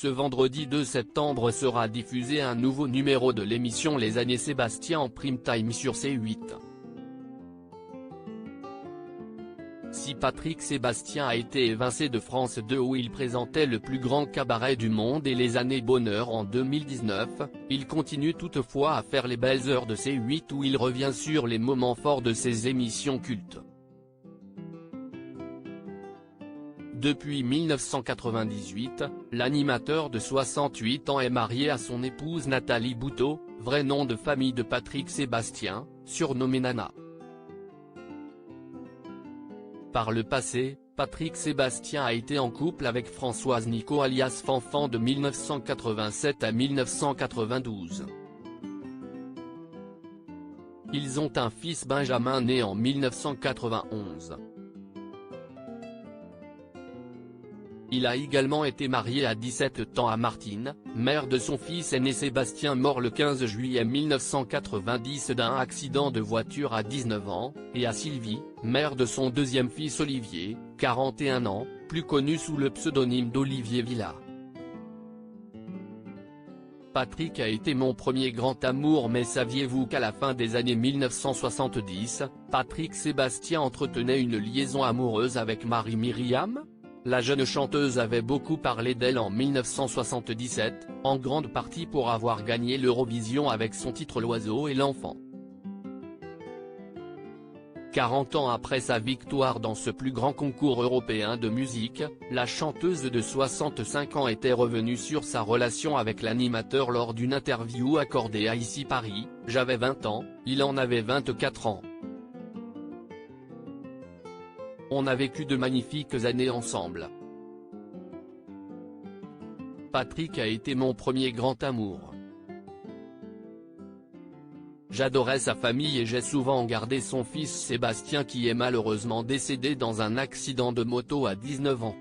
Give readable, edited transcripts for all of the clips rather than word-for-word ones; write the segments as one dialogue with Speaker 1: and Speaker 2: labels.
Speaker 1: Ce vendredi 2 septembre sera diffusé un nouveau numéro de l'émission Les Années Sébastien en prime time sur C8. Si Patrick Sébastien a été évincé de France 2 où il présentait le plus grand cabaret du monde et Les Années Bonheur en 2019, il continue toutefois à faire les belles heures de C8 où il revient sur les moments forts de ses émissions cultes. Depuis 1998, l'animateur de 68 ans est marié à son épouse Nathalie Boutot, vrai nom de famille de Patrick Sébastien, surnommé Nana. Par le passé, Patrick Sébastien a été en couple avec Françoise Nico alias Fanfan de 1987 à 1992. Ils ont un fils Benjamin né en 1991. Il a également été marié à 17 ans à Martine, mère de son fils aîné Sébastien mort le 15 juillet 1990 d'un accident de voiture à 19 ans, et à Sylvie, mère de son deuxième fils Olivier, 41 ans, plus connu sous le pseudonyme d'Olivier Villa. Patrick a été mon premier grand amour, mais saviez-vous qu'à la fin des années 1970, Patrick Sébastien entretenait une liaison amoureuse avec Marie-Myriam ? La jeune chanteuse avait beaucoup parlé d'elle en 1977, en grande partie pour avoir gagné l'Eurovision avec son titre L'Oiseau et l'Enfant. 40 ans après sa victoire dans ce plus grand concours européen de musique, la chanteuse de 65 ans était revenue sur sa relation avec l'animateur lors d'une interview accordée à Ici Paris. « J'avais 20 ans, il en avait 24 ans. On a vécu de magnifiques années ensemble. Patrick a été mon premier grand amour. J'adorais sa famille et j'ai souvent gardé son fils Sébastien qui est malheureusement décédé dans un accident de moto à 19 ans.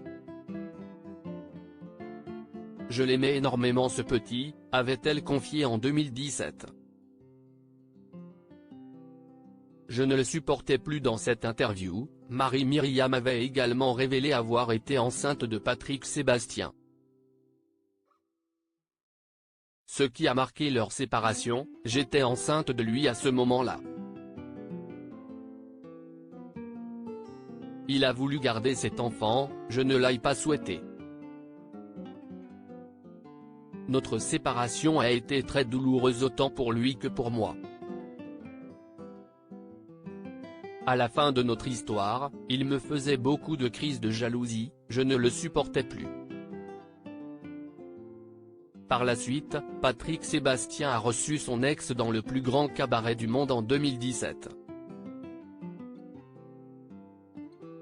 Speaker 1: Je l'aimais énormément ce petit », avait-elle confié en 2017. Je ne le supportais plus dans cette interview. Marie-Myriam avait également révélé avoir été enceinte de Patrick Sébastien. Ce qui a marqué leur séparation, j'étais enceinte de lui à ce moment-là. Il a voulu garder cet enfant, je ne l'ai pas souhaité. Notre séparation a été très douloureuse autant pour lui que pour moi. À la fin de notre histoire, il me faisait beaucoup de crises de jalousie, je ne le supportais plus. Par la suite, Patrick Sébastien a reçu son ex dans le plus grand cabaret du monde en 2017.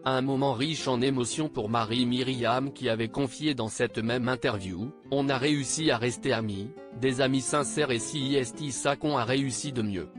Speaker 1: Un moment riche en émotions pour Marie-Myriam qui avait confié dans cette même interview, « On a réussi à rester amis, des amis sincères et si ça qu'on a réussi de mieux.